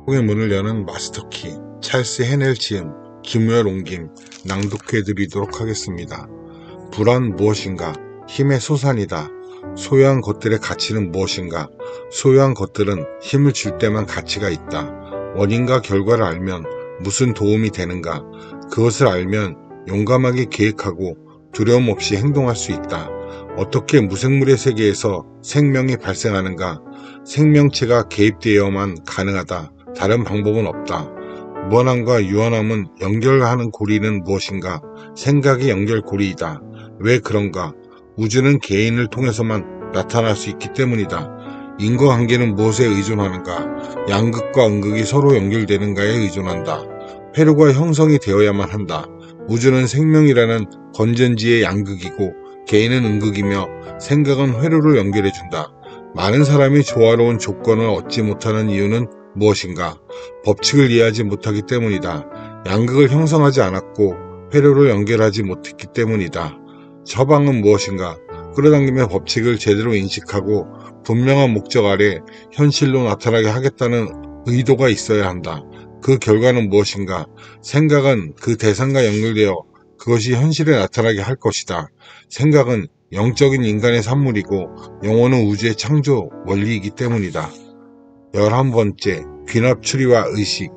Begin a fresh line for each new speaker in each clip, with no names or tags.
꿈의 문을 여는 마스터키, 찰스 헤넬 지음, 김우열 옮김, 낭독해드리도록 하겠습니다. 불안 무엇인가? 힘의 소산이다. 소유한 것들의 가치는 무엇인가? 소유한 것들은 힘을 줄 때만 가치가 있다. 원인과 결과를 알면 무슨 도움이 되는가? 그것을 알면 용감하게 계획하고 두려움 없이 행동할 수 있다. 어떻게 무생물의 세계에서 생명이 발생하는가? 생명체가 개입되어야만 가능하다. 다른 방법은 없다. 무한함과 유한함은 연결하는 고리는 무엇인가? 생각의 연결고리이다. 왜 그런가? 우주는 개인을 통해서만 나타날 수 있기 때문이다. 인과관계는 무엇에 의존하는가? 양극과 음극이 서로 연결되는가에 의존한다. 회로가 형성이 되어야만 한다. 우주는 생명이라는 건전지의 양극이고 개인은 음극이며 생각은 회로를 연결해준다. 많은 사람이 조화로운 조건을 얻지 못하는 이유는 무엇인가? 법칙을 이해하지 못하기 때문이다. 양극을 형성하지 않았고 회로를 연결하지 못했기 때문이다. 처방은 무엇인가? 끌어당김의 법칙을 제대로 인식하고 분명한 목적 아래 현실로 나타나게 하겠다는 의도가 있어야 한다. 그 결과는 무엇인가? 생각은 그 대상과 연결되어 그것이 현실에 나타나게 할 것이다. 생각은 영적인 인간의 산물이고 영혼은 우주의 창조 원리이기 때문이다. 11번째, 귀납추리와 의식.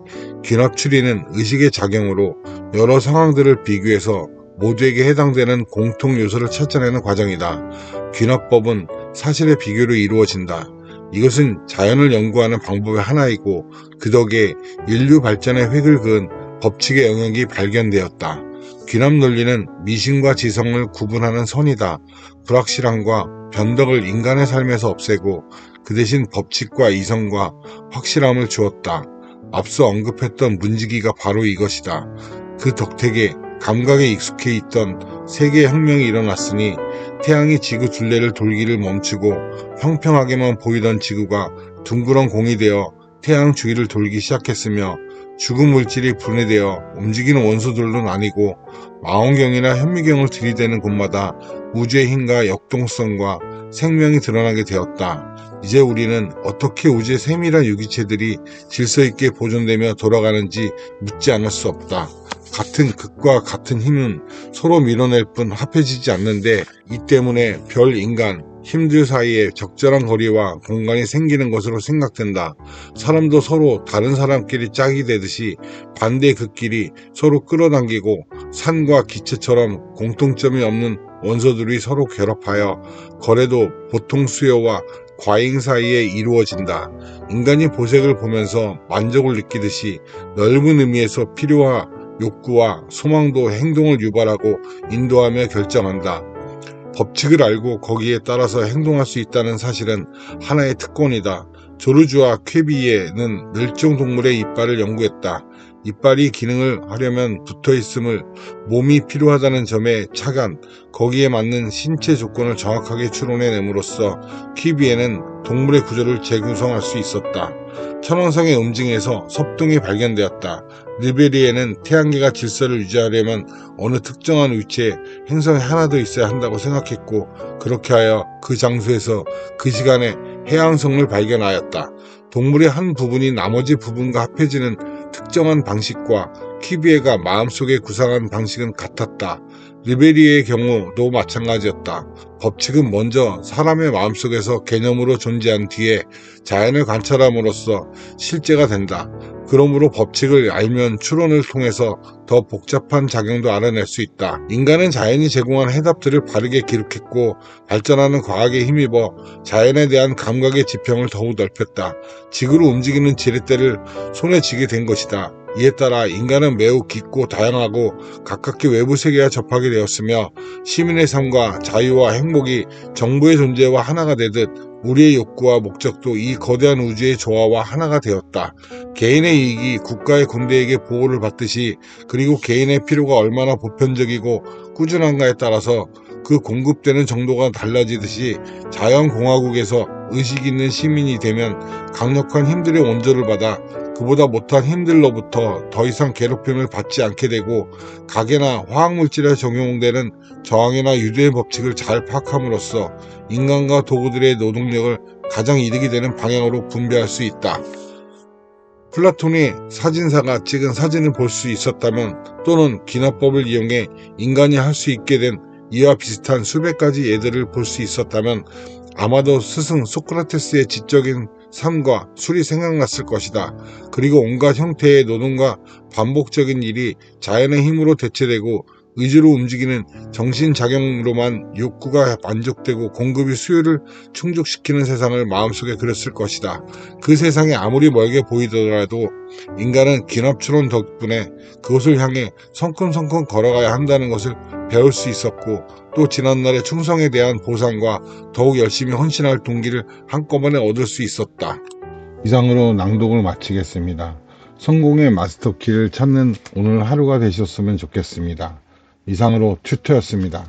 귀납추리는 의식의 작용으로 여러 상황들을 비교해서 모두에게 해당되는 공통 요소를 찾아내는 과정이다. 귀납법은 사실의 비교로 이루어진다. 이것은 자연을 연구하는 방법의 하나이고 그 덕에 인류 발전의 획을 그은 법칙의 영역이 발견되었다. 귀납 논리는 미신과 지성을 구분하는 선이다. 불확실함과 변덕을 인간의 삶에서 없애고 그 대신 법칙과 이성과 확실함을 주었다. 앞서 언급했던 문지기가 바로 이것이다. 그 덕택에 감각에 익숙해 있던 세계의 혁명이 일어났으니 태양이 지구 둘레를 돌기를 멈추고 평평하게만 보이던 지구가 둥그런 공이 되어 태양 주위를 돌기 시작했으며 죽은 물질이 분해되어 움직이는 원소들로 나뉘고 망원경이나 현미경을 들이대는 곳마다 우주의 힘과 역동성과 생명이 드러나게 되었다. 이제 우리는 어떻게 우주의 세밀한 유기체들이 질서있게 보존되며 돌아가는지 묻지 않을 수 없다. 같은 극과 같은 힘은 서로 밀어낼 뿐 합해지지 않는데 이 때문에 별, 인간, 힘들 사이에 적절한 거리와 공간이 생기는 것으로 생각된다. 사람도 서로 다른 사람끼리 짝이 되듯이 반대의 극끼리 서로 끌어당기고 산과 기체처럼 공통점이 없는 원소들이 서로 결합하여 거래도 보통 수요와 과잉 사이에 이루어진다. 인간이 보색을 보면서 만족을 느끼듯이 넓은 의미에서 필요와 욕구와 소망도 행동을 유발하고 인도하며 결정한다. 법칙을 알고 거기에 따라서 행동할 수 있다는 사실은 하나의 특권이다. 조르주와 쾌비에는 멸종동물의 이빨을 연구했다. 이빨이 기능을 하려면 붙어있음을 몸이 필요하다는 점에 착안, 거기에 맞는 신체 조건을 정확하게 추론해냄으로써 퀴비에는 동물의 구조를 재구성할 수 있었다. 천왕성의 음징에서 섭동이 발견되었다. 리베리에는 태양계가 질서를 유지하려면 어느 특정한 위치에 행성이 하나 더 있어야 한다고 생각했고 그렇게 하여 그 장소에서 그 시간에 해왕성을 발견하였다. 동물의 한 부분이 나머지 부분과 합해지는 특정한 방식과 퀴비에가 마음속에 구상한 방식은 같았다. 리베리에의 경우도 마찬가지였다. 법칙은 먼저 사람의 마음속에서 개념으로 존재한 뒤에 자연을 관찰함으로써 실제가 된다. 그러므로 법칙을 알면 추론을 통해서 더 복잡한 작용도 알아낼 수 있다. 인간은 자연이 제공한 해답들을 바르게 기록했고 발전하는 과학에 힘입어 자연에 대한 감각의 지평을 더욱 넓혔다. 지구로 움직이는 지렛대를 손에 쥐게 된 것이다. 이에 따라 인간은 매우 깊고 다양하고 가깝게 외부 세계와 접하게 되었으며 시민의 삶과 자유와 행복이 정부의 존재와 하나가 되듯 우리의 욕구와 목적도 이 거대한 우주의 조화와 하나가 되었다. 개인의 이익이 국가의 군대에게 보호를 받듯이 그리고 개인의 필요가 얼마나 보편적이고 꾸준한가에 따라서 그 공급되는 정도가 달라지듯이 자연공화국에서 의식 있는 시민이 되면 강력한 힘들의 원조를 받아 그보다 못한 힘들로부터 더 이상 괴롭힘을 받지 않게 되고 가계나 화학물질에 적용되는 저항이나 유도의 법칙을 잘 파악함으로써 인간과 도구들의 노동력을 가장 이득이 되는 방향으로 분배할 수 있다. 플라톤이 사진사가 찍은 사진을 볼 수 있었다면, 또는 기납법을 이용해 인간이 할 수 있게 된 이와 비슷한 수백 가지 예들을 볼 수 있었다면 아마도 스승 소크라테스의 지적인 삶과 술이 생각났을 것이다. 그리고 온갖 형태의 노동과 반복적인 일이 자연의 힘으로 대체되고 의지로 움직이는 정신작용으로만 욕구가 만족되고 공급이 수요를 충족시키는 세상을 마음속에 그렸을 것이다. 그 세상이 아무리 멀게 보이더라도 인간은 기납추론 덕분에 그곳을 향해 성큼성큼 걸어가야 한다는 것을 배울 수 있었고, 또 지난날의 충성에 대한 보상과 더욱 열심히 헌신할 동기를 한꺼번에 얻을 수 있었다. 이상으로 낭독을 마치겠습니다. 성공의 마스터키를 찾는 오늘 하루가 되셨으면 좋겠습니다. 이상으로 튜터였습니다.